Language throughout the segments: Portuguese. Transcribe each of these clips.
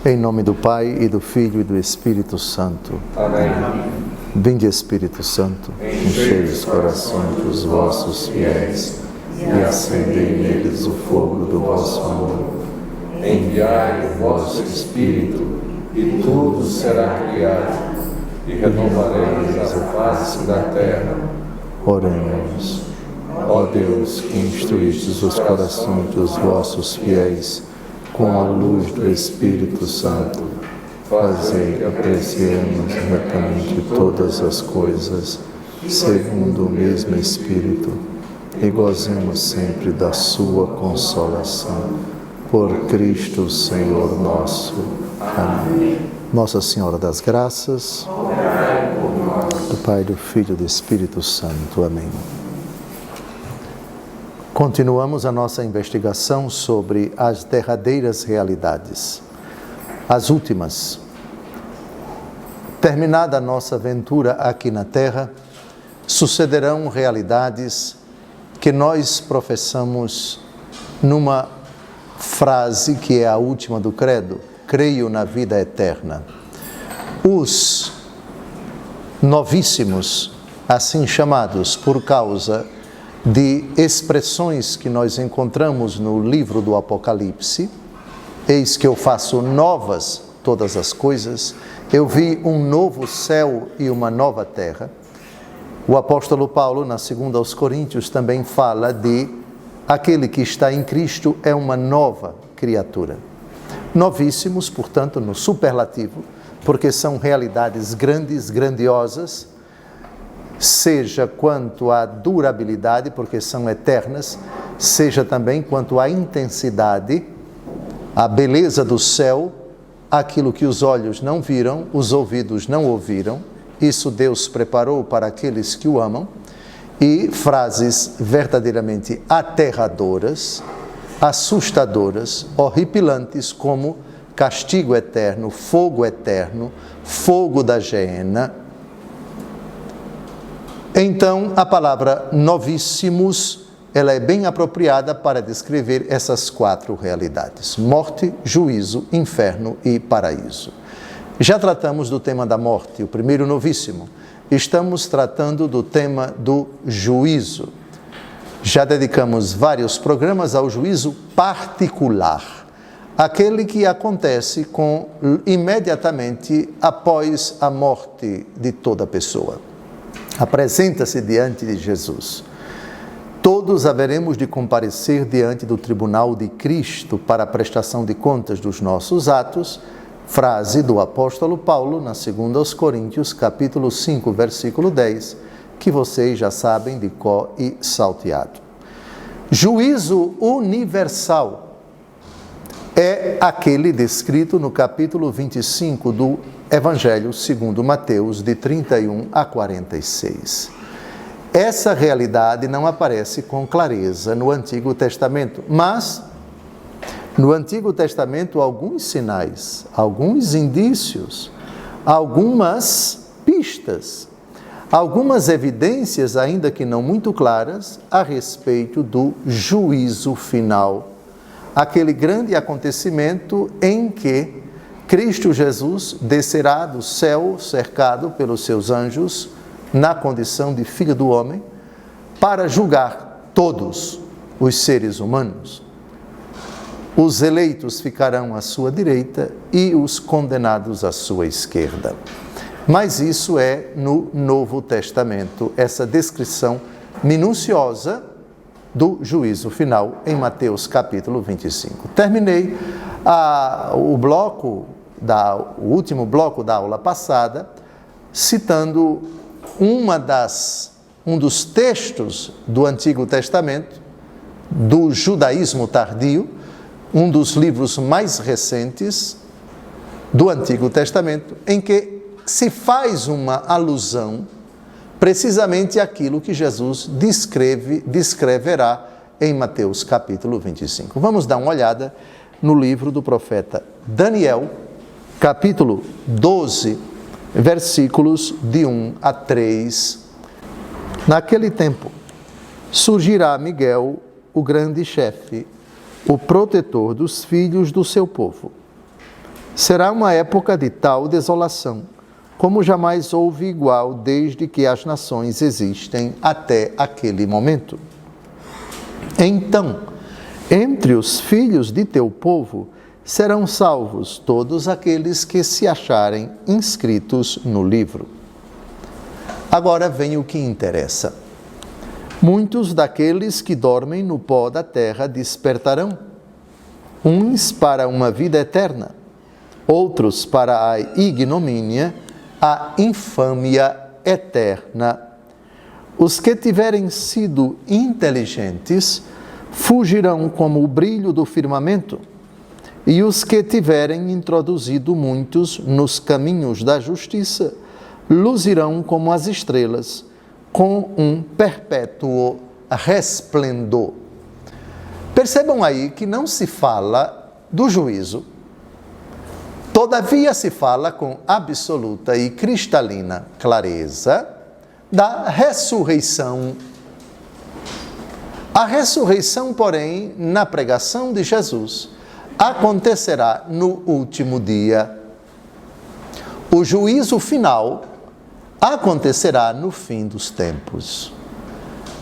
Em nome do Pai, e do Filho, e do Espírito Santo. Amém. Vinde, Espírito Santo, enchei os corações dos vossos fiéis, e acendei neles o fogo do vosso amor. Enviai o vosso Espírito, e tudo será criado, e renovareis a face da terra. Oremos. Ó Deus, que instruístes os corações dos vossos fiéis com a luz do Espírito Santo, fazei que apreciemos retamente todas as coisas, segundo o mesmo Espírito, e gozemos sempre da sua consolação. Por Cristo Senhor nosso. Amém. Nossa Senhora das Graças, do Pai, do Filho e do Espírito Santo. Amém. Continuamos a nossa investigação sobre as derradeiras realidades, as últimas. Terminada a nossa aventura aqui na Terra, sucederão realidades que nós professamos numa frase que é a última do credo: creio na vida eterna. Os novíssimos, assim chamados por causa de expressões que nós encontramos no livro do Apocalipse, eis que eu faço novas todas as coisas, eu vi um novo céu e uma nova terra. O apóstolo Paulo, na 2 aos Coríntios, também fala de aquele que está em Cristo é uma nova criatura. Novíssimos, portanto, no superlativo, porque são realidades grandes, grandiosas, seja quanto à durabilidade, porque são eternas, seja também quanto à intensidade, à beleza do céu, aquilo que os olhos não viram, os ouvidos não ouviram, isso Deus preparou para aqueles que o amam, e frases verdadeiramente aterradoras, assustadoras, horripilantes, como castigo eterno, fogo da geena. Então, a palavra novíssimos, ela é bem apropriada para descrever essas quatro realidades: morte, juízo, inferno e paraíso. Já tratamos do tema da morte, o primeiro novíssimo. Estamos tratando do tema do juízo. Já dedicamos vários programas ao juízo particular, aquele que acontece imediatamente após a morte de toda pessoa. Apresenta-se diante de Jesus. Todos haveremos de comparecer diante do tribunal de Cristo para a prestação de contas dos nossos atos, frase do apóstolo Paulo na 2 aos Coríntios, capítulo 5, versículo 10, que vocês já sabem de cor e salteado. Juízo universal é aquele descrito no capítulo 25 do Evangelho segundo Mateus, de 31 a 46. Essa realidade não aparece com clareza no Antigo Testamento, mas no Antigo Testamento alguns sinais, alguns indícios, algumas pistas, algumas evidências, ainda que não muito claras, a respeito do juízo final, aquele grande acontecimento em que Cristo Jesus descerá do céu, cercado pelos seus anjos, na condição de Filho do Homem, para julgar todos os seres humanos. Os eleitos ficarão à sua direita e os condenados à sua esquerda. Mas isso é no Novo Testamento, essa descrição minuciosa do juízo final em Mateus capítulo 25. Terminei o último bloco da aula passada citando um dos textos do Antigo Testamento, do judaísmo tardio, um dos livros mais recentes do Antigo Testamento, em que se faz uma alusão precisamente àquilo que Jesus descreverá em Mateus capítulo 25. Vamos dar uma olhada no livro do profeta Daniel, capítulo 12, versículos de 1 a 3. Naquele tempo, surgirá Miguel, o grande chefe, o protetor dos filhos do seu povo. Será uma época de tal desolação, como jamais houve igual desde que as nações existem até aquele momento. Então, entre os filhos de teu povo serão salvos todos aqueles que se acharem inscritos no livro. Agora vem o que interessa. Muitos daqueles que dormem no pó da terra despertarão, uns para uma vida eterna, outros para a ignomínia, a infâmia eterna. Os que tiverem sido inteligentes fugirão como o brilho do firmamento, e os que tiverem introduzido muitos nos caminhos da justiça luzirão como as estrelas, com um perpétuo resplendor. Percebam aí que não se fala do juízo, todavia se fala com absoluta e cristalina clareza da ressurreição. A ressurreição, porém, na pregação de Jesus, acontecerá no último dia. O juízo final acontecerá no fim dos tempos.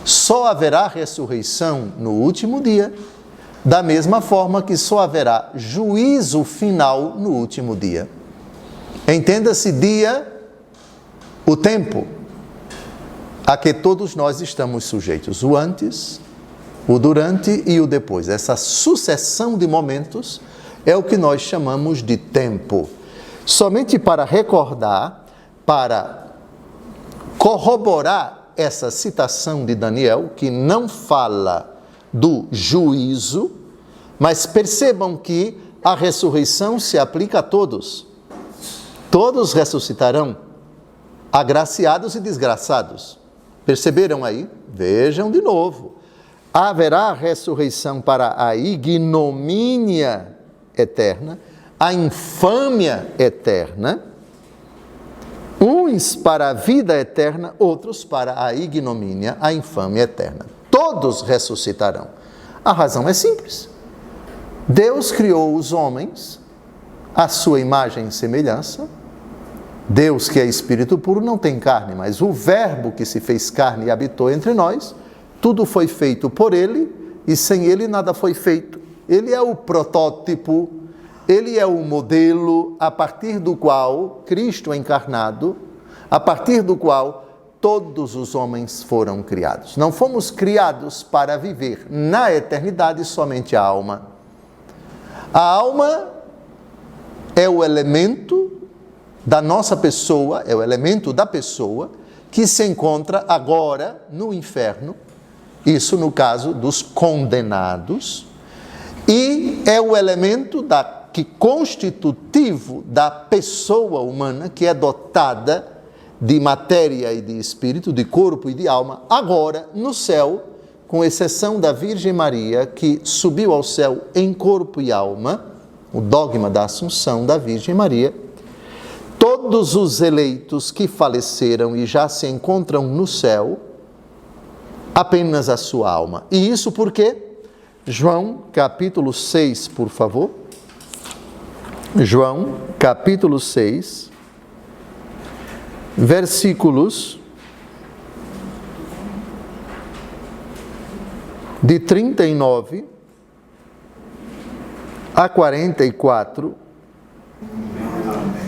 Só haverá ressurreição no último dia, da mesma forma que só haverá juízo final no último dia. Entenda-se dia, o tempo a que todos nós estamos sujeitos, o antes, o durante e o depois. Essa sucessão de momentos é o que nós chamamos de tempo. Somente para recordar, para corroborar essa citação de Daniel, que não fala do juízo, mas percebam que a ressurreição se aplica a todos. Todos ressuscitarão, agraciados e desgraçados. Perceberam aí? Vejam de novo. Haverá ressurreição para a ignomínia eterna, a infâmia eterna, uns para a vida eterna, outros para a ignomínia, a infâmia eterna. Todos ressuscitarão. A razão é simples. Deus criou os homens à sua imagem e semelhança. Deus, que é Espírito puro, não tem carne, mas o Verbo que se fez carne e habitou entre nós, tudo foi feito por Ele e sem Ele nada foi feito. Ele é o protótipo, Ele é o modelo a partir do qual Cristo encarnado, a partir do qual todos os homens foram criados. Não fomos criados para viver na eternidade somente a alma. A alma é o elemento da nossa pessoa, é o elemento da pessoa que se encontra agora no inferno, isso no caso dos condenados, e é o elemento constitutivo da pessoa humana que é dotada de matéria e de espírito, de corpo e de alma, agora no céu, com exceção da Virgem Maria, que subiu ao céu em corpo e alma, o dogma da Assunção da Virgem Maria. Todos os eleitos que faleceram e já se encontram no céu, apenas a sua alma. E isso por quê? João, capítulo 6, por favor. João, capítulo 6, versículos de 39 a 44.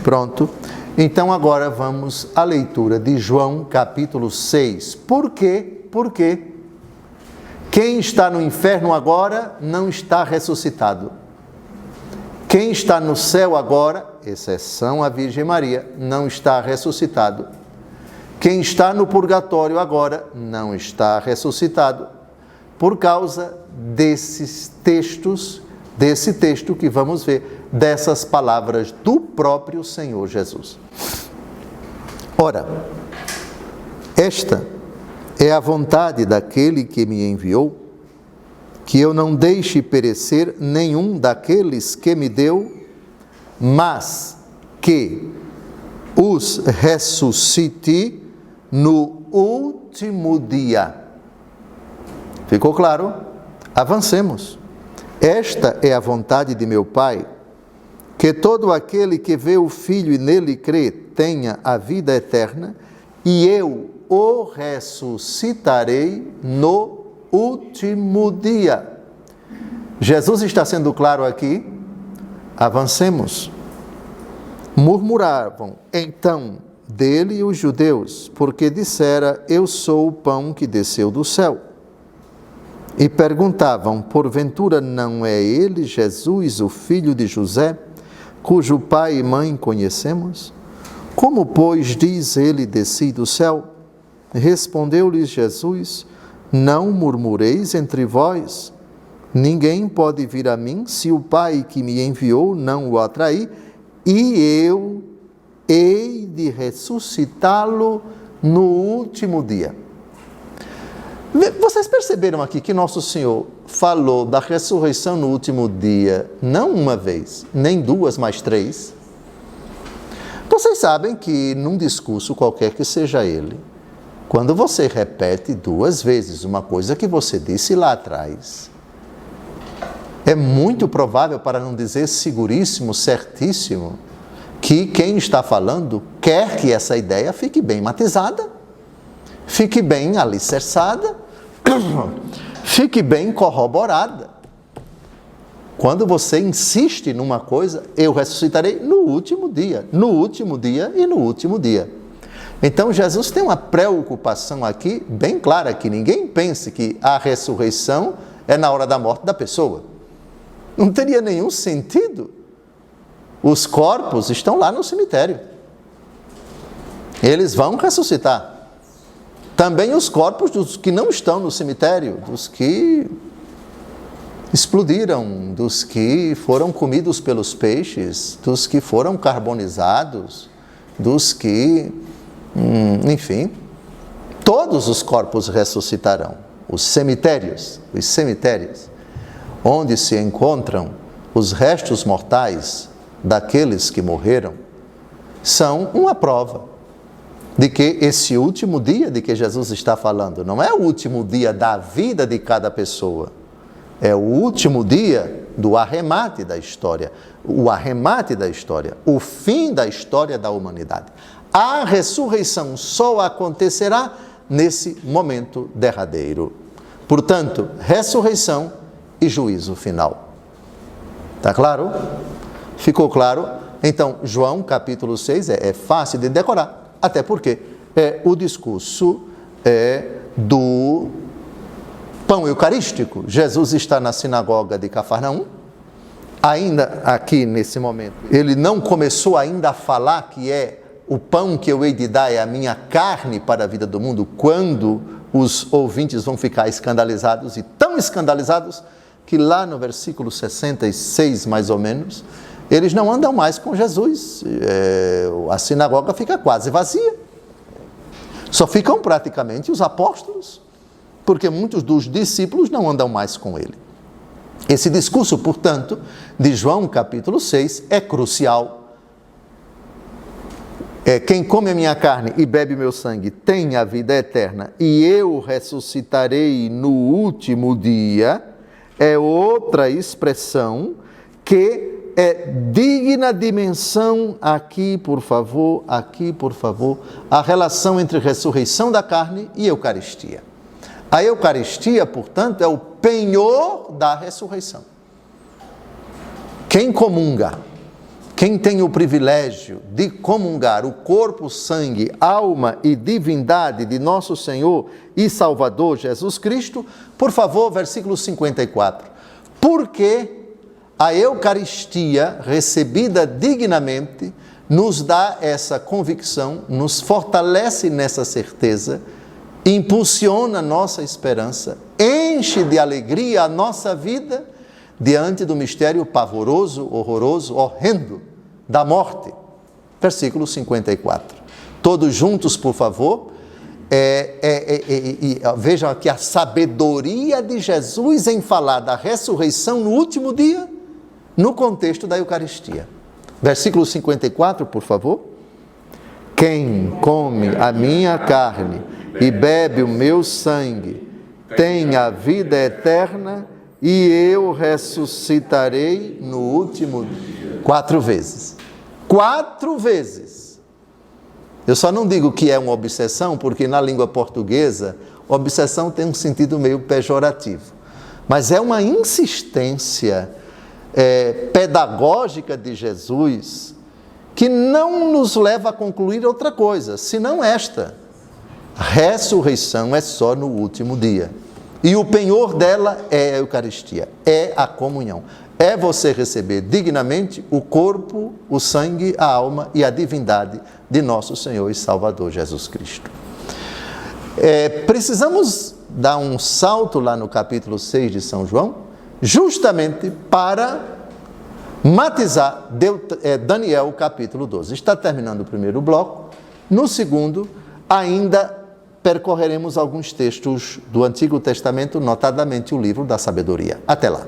Pronto. Então agora vamos à leitura de João, capítulo 6. Por quê? Porque quem está no inferno agora não está ressuscitado. Quem está no céu agora, exceção a Virgem Maria, não está ressuscitado. Quem está no purgatório agora não está ressuscitado, por causa desses textos, desse texto que vamos ver, dessas palavras do próprio Senhor Jesus. Ora, esta é a vontade daquele que me enviou, que eu não deixe perecer nenhum daqueles que me deu, mas que os ressuscite no último dia. Ficou claro? Avancemos. Esta é a vontade de meu Pai, que todo aquele que vê o Filho e nele crê tenha a vida eterna, e eu o ressuscitarei no último dia. Jesus está sendo claro aqui. Avancemos. Murmuravam então dele os judeus, porque dissera: eu sou o pão que desceu do céu. E perguntavam: porventura não é ele Jesus, o filho de José, cujo pai e mãe conhecemos? Como, pois, diz ele: desci do céu? Respondeu-lhes Jesus: não murmureis entre vós. Ninguém pode vir a mim se o Pai que me enviou não o atrair, e eu hei de ressuscitá-lo no último dia. Vocês perceberam aqui que Nosso Senhor falou da ressurreição no último dia, não uma vez, nem duas, mas três? Vocês sabem que num discurso qualquer que seja ele, quando você repete duas vezes uma coisa que você disse lá atrás, é muito provável, para não dizer seguríssimo, certíssimo, que quem está falando quer que essa ideia fique bem matizada, fique bem alicerçada, fique bem corroborada. Quando você insiste numa coisa, eu ressuscitarei no último dia e no último dia. Então Jesus tem uma preocupação aqui bem clara, que ninguém pense que a ressurreição é na hora da morte da pessoa. Não teria nenhum sentido. Os corpos estão lá no cemitério. Eles vão ressuscitar. Também os corpos dos que não estão no cemitério, dos que explodiram, dos que foram comidos pelos peixes, dos que foram carbonizados, dos que, enfim, todos os corpos ressuscitarão. Os cemitérios, onde se encontram os restos mortais daqueles que morreram, são uma prova de que esse último dia de que Jesus está falando não é o último dia da vida de cada pessoa, é o último dia do arremate da história, o fim da história da humanidade. A ressurreição só acontecerá nesse momento derradeiro. Portanto, ressurreição e juízo final. Está claro? Ficou claro? Então, João capítulo 6 é fácil de decorar, até porque o discurso do pão eucarístico. Jesus está na sinagoga de Cafarnaum, ainda aqui nesse momento. Ele não começou ainda a falar que o pão que eu hei de dar é a minha carne para a vida do mundo, quando os ouvintes vão ficar escandalizados, e tão escandalizados, que lá no versículo 66, mais ou menos, eles não andam mais com Jesus. A sinagoga fica quase vazia. Só ficam praticamente os apóstolos, porque muitos dos discípulos não andam mais com ele. Esse discurso, portanto, de João capítulo 6 é crucial. Quem come a minha carne e bebe meu sangue tem a vida eterna, e eu ressuscitarei no último dia, é outra expressão que é digna de menção aqui, por favor, a relação entre ressurreição da carne e Eucaristia. A Eucaristia, portanto, é o penhor da ressurreição. Quem comunga, quem tem o privilégio de comungar o corpo, sangue, alma e divindade de nosso Senhor e Salvador Jesus Cristo, por favor, versículo 54. Porque a Eucaristia, recebida dignamente, nos dá essa convicção, nos fortalece nessa certeza, impulsiona nossa esperança, enche de alegria a nossa vida diante do mistério pavoroso, horroroso, horrendo da morte. Versículo 54. Todos juntos, por favor. Vejam aqui a sabedoria de Jesus em falar da ressurreição no último dia, no contexto da Eucaristia. Versículo 54, por favor. Quem come a minha carne e bebe o meu sangue tem a vida eterna, e eu ressuscitarei no último dia. 4 vezes. 4 vezes. Eu só não digo que é uma obsessão, porque na língua portuguesa, obsessão tem um sentido meio pejorativo. Mas é uma insistência pedagógica de Jesus que não nos leva a concluir outra coisa, senão esta. A ressurreição é só no último dia. E o penhor dela é a Eucaristia, é a comunhão. É você receber dignamente o corpo, o sangue, a alma e a divindade de nosso Senhor e Salvador Jesus Cristo. Precisamos dar um salto lá no capítulo 6 de São João, justamente para matizar Daniel capítulo 12. Está terminando o primeiro bloco. No segundo, ainda percorreremos alguns textos do Antigo Testamento, notadamente o livro da Sabedoria. Até lá.